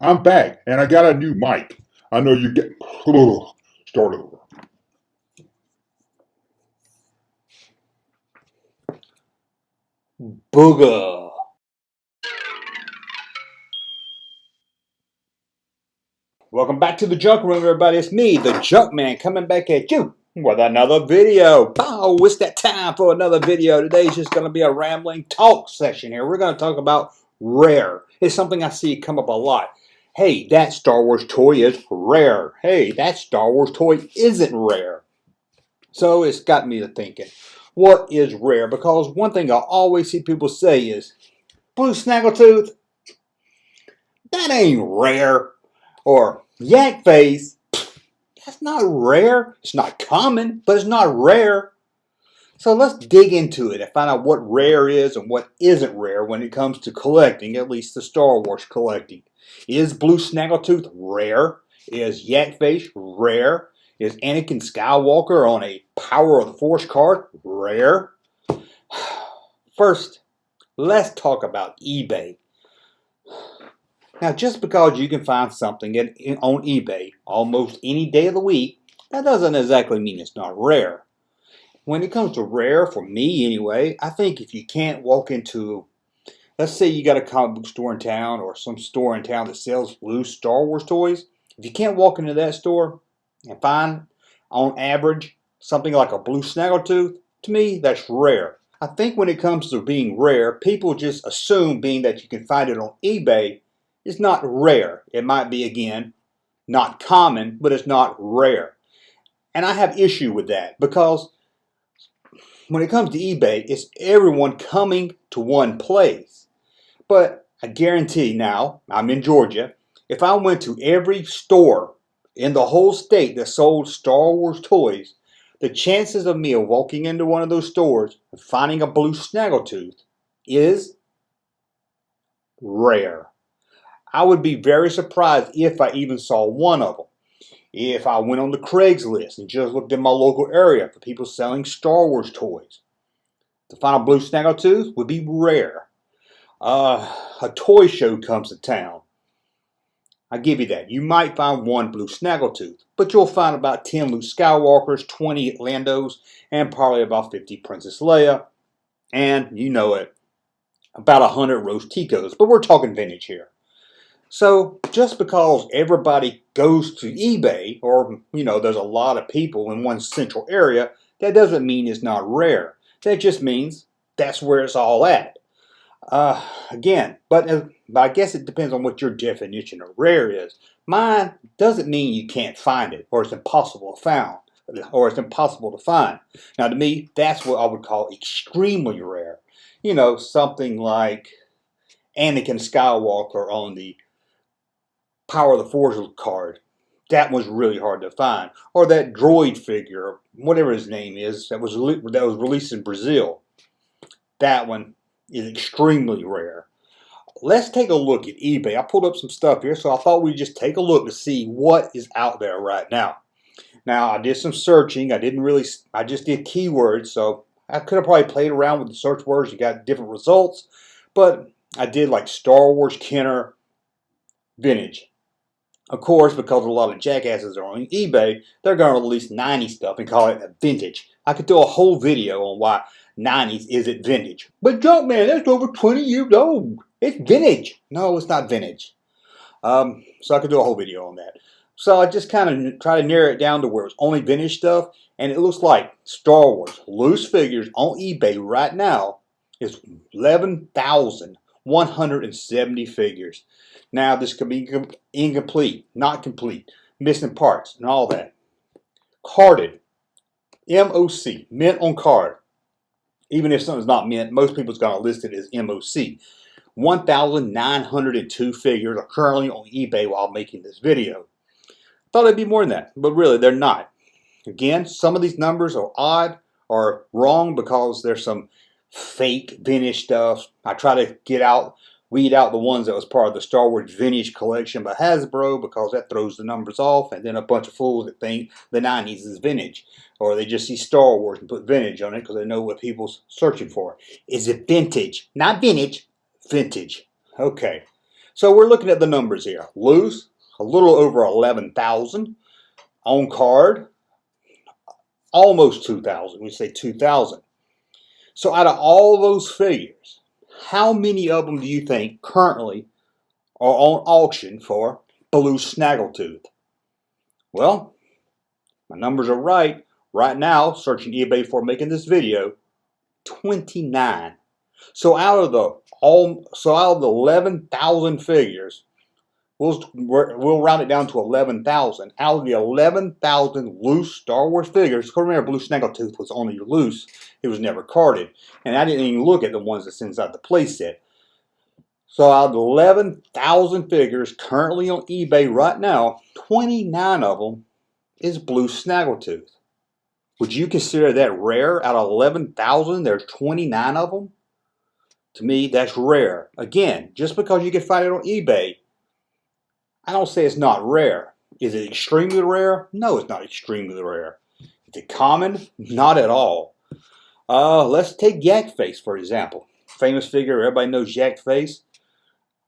I'm back, and I got a new mic. I know you get. Start over. Booger. Welcome back to the Junk Room, everybody. It's me, the Junkman, coming back at you with another video. Pow! It's that time for another video. Today's just going to be a rambling talk session here. We're going to talk about rare. It's something I see come up a lot. Hey, that Star Wars toy is rare. Hey, that Star Wars toy isn't rare. So it's got me to thinking, what is rare? Because one thing I always see people say is, Blue Snaggletooth, that ain't rare. Or Yak Face, that's not rare. It's not common, but it's not rare. So let's dig into it and find out what rare is and what isn't rare when it comes to collecting, at least the Star Wars collecting. Is Blue Snaggletooth rare? Is Yak Face rare? Is Anakin Skywalker on a Power of the Force card rare? First, let's talk about eBay. Now, just because you can find something on eBay almost any day of the week, that doesn't exactly mean it's not rare. When it comes to rare, for me anyway, I think if you can't walk into, let's say you got a comic book store in town or some store in town that sells loose Star Wars toys, if you can't walk into that store and find, on average, something like a Blue Snaggletooth, to me, that's rare. I think when it comes to being rare, people just assume being that you can find it on eBay, it's not rare. It might be, again, not common, but it's not rare. And I have issue with that because when it comes to eBay, it's everyone coming to one place. But I guarantee now, I'm in Georgia, if I went to every store in the whole state that sold Star Wars toys, the chances of me walking into one of those stores and finding a Blue Snaggletooth is rare. I would be very surprised if I even saw one of them. If I went on the Craigslist and just looked in my local area for people selling Star Wars toys, to find a Blue Snaggletooth would be rare. A toy show comes to town. I give you that. You might find one Blue Snaggletooth, but you'll find about 10 Luke Skywalkers, 20 Landos, and probably about 50 Princess Leia, and you know it, about 100 Rose Ticos. But we're talking vintage here. So just because everybody goes to eBay or, there's a lot of people in one central area, that doesn't mean it's not rare. That just means that's where it's all at. Again, but I guess it depends on what your definition of rare is. Mine doesn't mean you can't find it or it's impossible to find. Or it's impossible to find. Now to me, that's what I would call extremely rare. Something like Anakin Skywalker on the Power of the Force card. That was really hard to find. Or that droid figure, or whatever his name is, that was released in Brazil. That one is extremely rare. Let's take a look at eBay. I pulled up some stuff here, so I thought we'd just take a look to see what is out there right now. Now, I did some searching. I just did keywords, so I could have probably played around with the search words and got different results. But I did like Star Wars Kenner Vintage. Of course, because a lot of jackasses are on eBay, they're going to release 90s stuff and call it a vintage. I could do a whole video on why 90s isn't vintage. But Junkman, that's over 20 years old. It's vintage. No, it's not vintage. So I could do a whole video on that. So I just kind of try to narrow it down to where it's only vintage stuff. And it looks like Star Wars loose figures on eBay right now is 11,170 figures. Now, this could be incomplete, not complete, missing parts, and all that. Carded, MOC, mint on card. Even if something's not mint, most people's going to list it as MOC. 1,902 figures are currently on eBay while making this video. Thought it'd be more than that, but really, they're not. Again, some of these numbers are odd or wrong because there's some fake vintage stuff. I try to weed out the ones that was part of the Star Wars Vintage collection by Hasbro because that throws the numbers off, and then a bunch of fools that think the 90s is vintage, or they just see Star Wars and put vintage on it because they know what people's searching for. Is it vintage? Not vintage, vintage. Okay, So we're looking at the numbers here. Loose, a little over 11,000. On card, almost 2,000. We say 2,000. So out of all those figures, how many of them do you think currently are on auction for blue Snaggletooth? Well, my numbers are right. Right now, searching eBay before making this video, 29. So out of the 11,000 figures, we'll round it down to 11,000. Out of the 11,000 loose Star Wars figures, remember blue Snaggletooth was only loose; it was never carded, and I didn't even look at the ones that's inside the playset. So out of the 11,000 figures currently on eBay right now, 29 of them is blue Snaggletooth. Would you consider that rare? Out of 11,000, there's 29 of them? To me, that's rare. Again, just because you can find it on eBay, I don't say it's not rare. Is it extremely rare? No, it's not extremely rare. Is it common? Not at all. Let's take Yak Face, for example. Famous figure, everybody knows Yak Face.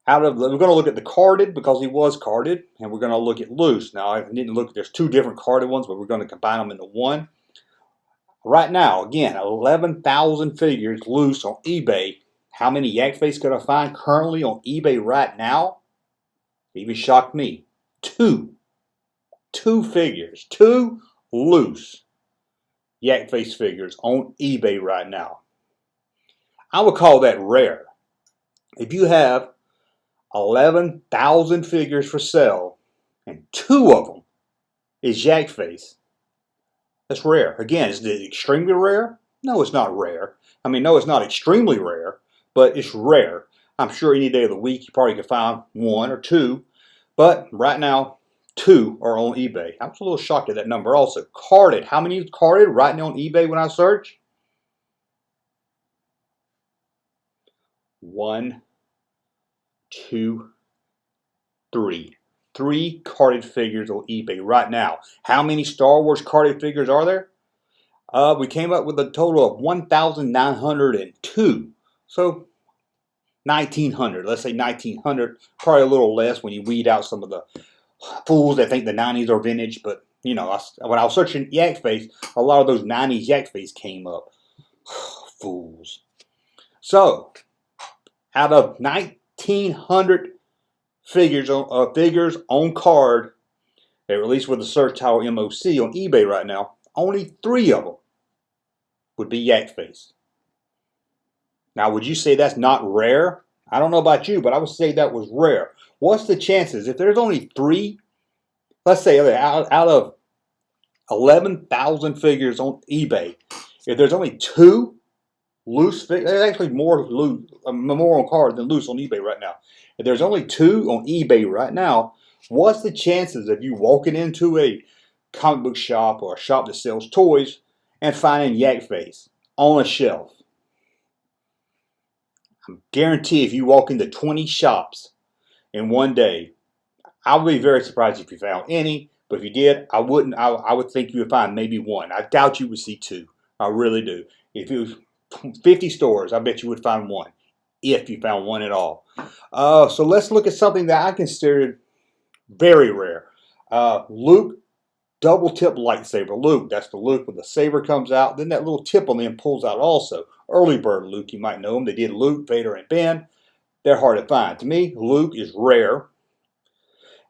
We're going to look at the carded because he was carded, and we're going to look at loose. Now, I didn't look. There's two different carded ones, but we're going to combine them into one. Right now, again, 11,000 figures loose on eBay. How many Yak Face could I find currently on eBay right now? It even shocked me. Two figures, two loose Yak Face figures on eBay right now. I would call that rare. If you have 11,000 figures for sale and two of them is Yak Face, that's rare. Again, is it extremely rare? No, it's not rare. I mean, no, it's not extremely rare, but it's rare. I'm sure any day of the week you probably could find one or two, but right now, two are on eBay. I was a little shocked at that number also. Carded. How many is carded right now on eBay when I search? 1, 2, 3. 3 carded figures on eBay right now. How many Star Wars carded figures are there? We came up with a total of 1,902. So 1,900. Let's say 1,900. Probably a little less when you weed out some of the fools that think the 90s are vintage. But, you know, when I was searching Yak Face, a lot of those 90s Yak Face came up. Fools. So, out of 1,900 figures on card, they released with the search title MOC on eBay right now, only 3 of them would be Yak Face. Now, would you say that's not rare? I don't know about you, but I would say that was rare. What's the chances? If there's only 3, let's say out of 11,000 figures on eBay, if there's only 2 loose figures, there's actually more on card than loose on eBay right now. If there's only 2 on eBay right now, what's the chances of you walking into a comic book shop or a shop that sells toys and finding Yak Face on a shelf? I guarantee if you walk into 20 shops in one day, I would be very surprised if you found any. But if you did, I wouldn't. I would think you would find maybe 1. I doubt you would see 2. I really do. If it was 50 stores, I bet you would find 1, if you found 1 at all. So let's look at something that I considered very rare. Luke double tip lightsaber. Luke, that's the Luke when the saber comes out. Then that little tip on the end pulls out also. Early bird Luke, you might know him. They did Luke, Vader, and Ben. They're hard to find. To me, Luke is rare,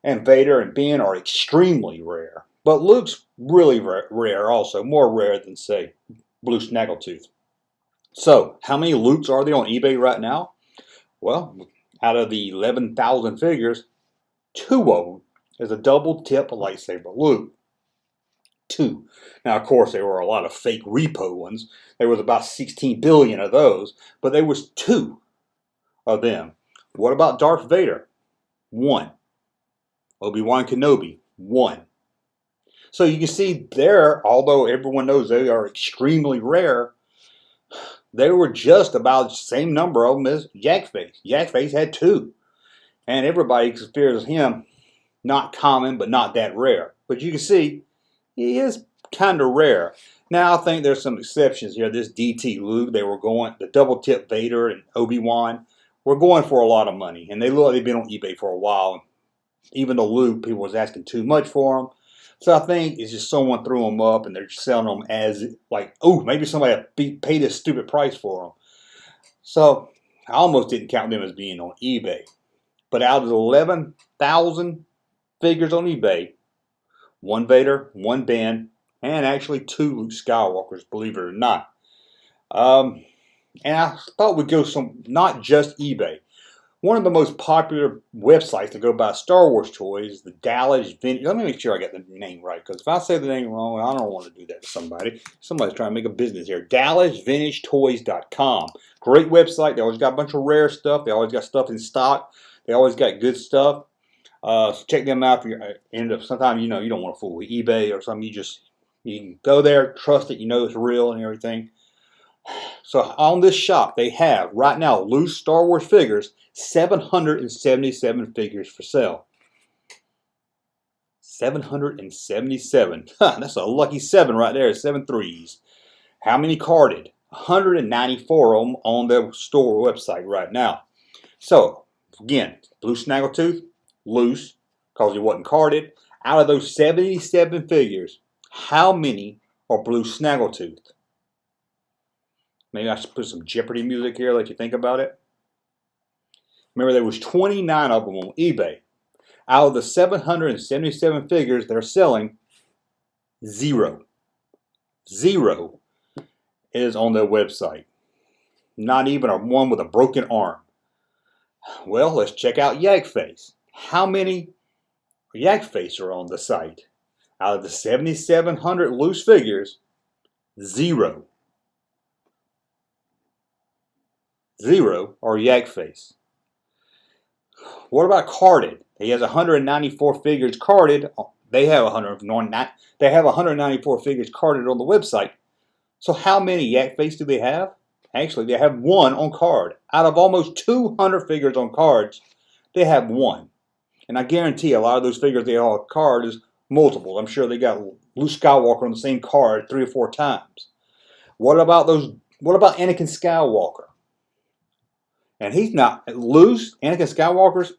and Vader and Ben are extremely rare. But Luke's really rare also, more rare than, say, blue Snaggletooth. So, how many Lukes are there on eBay right now? Well, out of the 11,000 figures, 2 of them is a double tip lightsaber Luke. 2. Now, of course, there were a lot of fake repo ones. There was about 16 billion of those, but there was 2 of them. What about Darth Vader? 1. Obi-Wan Kenobi? 1. So you can see there, although everyone knows they are extremely rare, they were just about the same number of them as Yak Face. Yak Face had 2. And everybody considers him not common, but not that rare. But you can see, he is kind of rare. Now, I think there's some exceptions here. This DT Luke, they were going, the double tip Vader and Obi-Wan were going for a lot of money, and they look like they've been on eBay for a while. Even the loot, people was asking too much for them. So I think it's just someone threw them up, and they're selling them as like, oh, maybe somebody paid a stupid price for them. So I almost didn't count them as being on eBay. But out of the 11,000 figures on eBay, one Vader, one Ben, and actually 2 Luke Skywalkers, believe it or not. And I thought we'd go not just eBay. One of the most popular websites to go buy Star Wars toys is the Dallas Vintage. Let me make sure I get the name right, because if I say the name wrong, I don't want to do that to somebody. Somebody's trying to make a business here. DallasVintageToys.com. Great website. They always got a bunch of rare stuff. They always got stuff in stock. They always got good stuff. So check them out. If you end up, sometimes you don't want to fool with eBay or something. You can go there, trust it, it's real and everything. So on this shop, they have right now loose Star Wars figures, 777 figures for sale. 777. That's a lucky 7 right there. 7 threes. How many carded? 194 of them on their store website right now. So again, blue Snaggletooth, loose, because he wasn't carded. Out of those 77 figures, how many are blue Snaggletooth? Maybe I should put some Jeopardy music here, let you think about it. Remember, there was 29 of them on eBay. Out of the 777 figures they're selling, 0 is on their website. Not even a one with a broken arm. Well, let's check out Yak Face. How many Yak Face are on the site? Out of the 7,700 loose figures, 0 are Yak Face. What about carded? He has 194 figures carded. They have 194 figures carded on the website. So how many Yak Face do they have? Actually, they have 1 on card. Out of almost 200 figures on cards, they have 1. And I guarantee a lot of those figures they have on card is multiple. I'm sure they got Luke Skywalker on the same card 3 or 4 times. What about Anakin Skywalker? And he's not loose. Anakin Skywalker's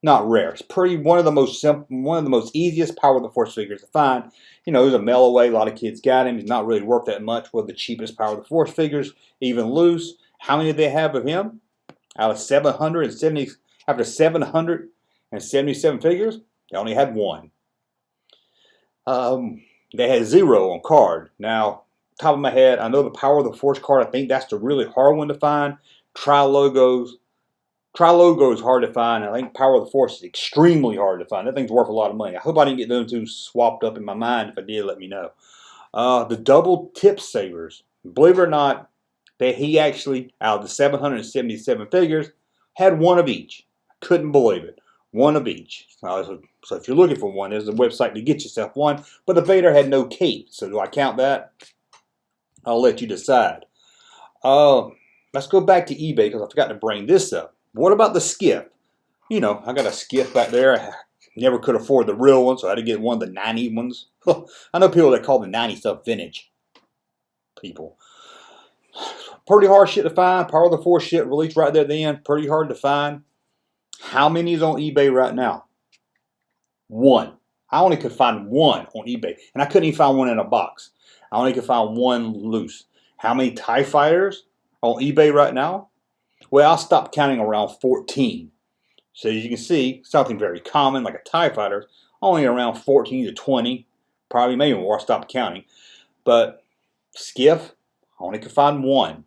not rare. It's one of the most simple, one of the most easiest Power of the Force figures to find. He's a mail away. A lot of kids got him. He's not really worth that much. One of the cheapest Power of the Force figures, even loose. How many do they have of him? Out of 777 figures, they only had 1. They had 0 on card. Now, top of my head, I know the Power of the Force card. I think that's the really hard one to find. Tri-logo is hard to find. I think Power of the Force is extremely hard to find. That thing's worth a lot of money. I hope I didn't get them two swapped up in my mind. If I did, let me know. The double tip savers. Believe it or not, he actually, out of the 777 figures, had 1 of each. I couldn't believe it. 1 of each. So if you're looking for one, there's a website to get yourself one. But the Vader had no cape. So do I count that? I'll let you decide. Let's go back to eBay because I forgot to bring this up. What about the skiff? I got a skiff back there. I never could afford the real one, so I had to get one of the 90 ones. I know people that call the 90 stuff vintage. People. Pretty hard shit to find. Power of the Force shit released right there at the end. Pretty hard to find. How many is on eBay right now? 1. I only could find 1 on eBay. And I couldn't even find 1 in a box. I only could find 1 loose. How many TIE fighters on eBay right now? Well, I stopped counting around 14. So as you can see, something very common like a TIE fighter, only around 14 to 20. Probably maybe more. I stopped counting. But skiff, I only could find 1.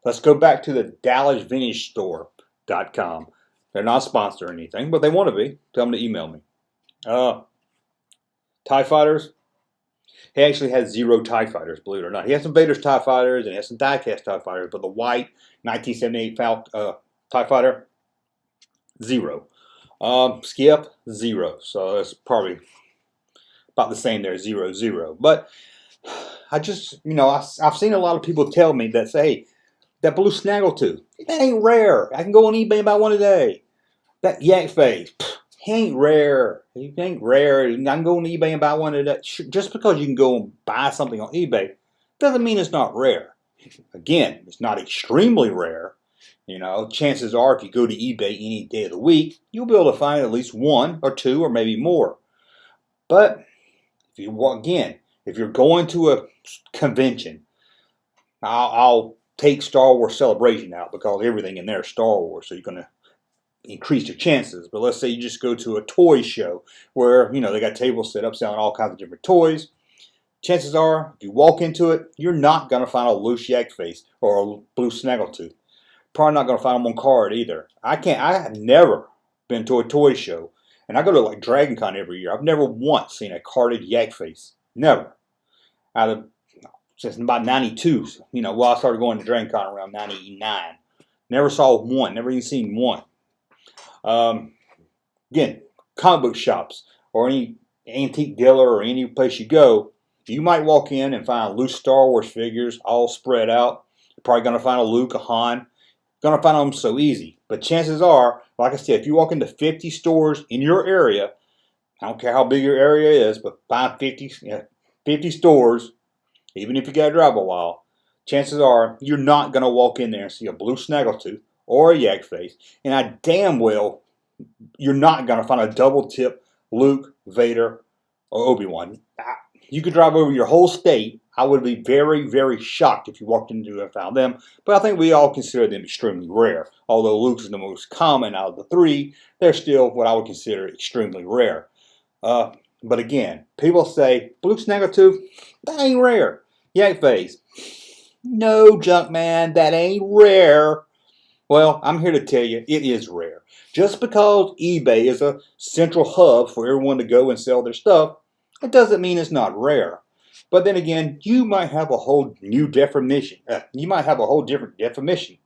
Let's go back to the DallasVintageStore.com. They're not sponsored or anything, but they want to be. Tell them to email me. TIE fighters. He actually has 0 TIE fighters, believe it or not. He has some Vader's TIE fighters and he has some die-cast TIE fighters, but the white 1978 TIE fighter, 0. Skip, 0. So that's probably about the same there, 0, 0. But I just, I've seen a lot of people tell me that say, hey, that blue Snaggletooth, that ain't rare. I can go on eBay and buy one today. That Yak Face, he ain't rare. He ain't rare. I can go on eBay and buy one today. Just because you can go and buy something on eBay doesn't mean it's not rare. Again, it's not extremely rare. You know, chances are if you go to eBay any day of the week, you'll be able to find at least one or two or maybe more. But if you're going to a convention, I'll take Star Wars Celebration out because everything in there is Star Wars, so you're going to increase your chances. But let's say you just go to a toy show where, you know, they got tables set up selling all kinds of different toys. Chances are, if you walk into it, you're not going to find a loose Yak Face or a blue Snaggletooth. Probably not going to find them on card either. I have never been to a toy show, and I go to like Dragon Con every year. I've never once seen a carded Yak Face. Never. Since about 92, you know, well, I started going to Dragon Con around 99. Never saw one, never even seen one. Again, comic book shops or any antique dealer or any place you go, you might walk in and find loose Star Wars figures all spread out. You're probably going to find a Luke, a Han. Going to find them so easy. But chances are, like I said, if you walk into 50 stores in your area, I don't care how big your area is, but find 50 stores, even if you got to drive a while, chances are you're not going to walk in there and see a blue Snaggletooth or a Yak Face, and I damn well you're not going to find a double tip Luke, Vader, or Obi-Wan. You could drive over your whole state. I would be very, very shocked if you walked into and found them, but I think we all consider them extremely rare. Although Luke's the most common out of the three, they're still what I would consider extremely rare. But again, people say, blue Snaggletooth, that ain't rare. Yak Face, no, Junkman, that ain't rare. Well, I'm here to tell you, it is rare. Just because eBay is a central hub for everyone to go and sell their stuff, it doesn't mean it's not rare. But then again, you might have a whole new definition. You might have a whole different definition.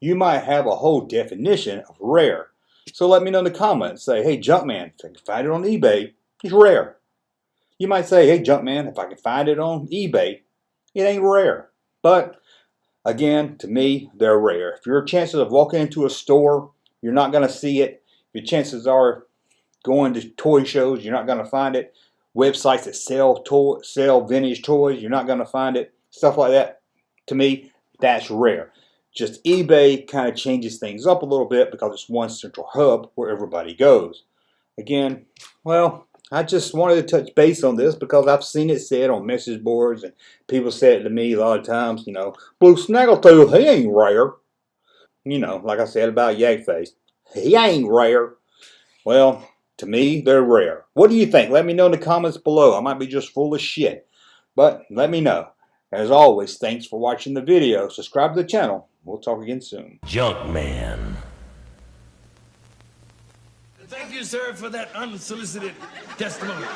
You might have a whole definition of rare. So let me know in the comments. Say, hey, Junkman, if I can find it on eBay, it's rare. You might say, hey, Junkman, if I can find it on eBay, it ain't rare. But again, to me, they're rare. If your chances of walking into a store, you're not going to see it. Your chances are going to toy shows, you're not going to find it. Websites that sell vintage toys, you're not going to find it. Stuff like that. To me, that's rare. Just eBay kind of changes things up a little bit because it's one central hub where everybody goes. Again, well, I just wanted to touch base on this because I've seen it said on message boards and people say it to me a lot of times, you know, blue Snaggletooth, he ain't rare. You know, like I said about Yak Face, he ain't rare. Well, to me, they're rare. What do you think? Let me know in the comments below. I might be just full of shit, but let me know. As always, thanks for watching the video. Subscribe to the channel. We'll talk again soon. Junkman. Thank you, sir, for that unsolicited testimony.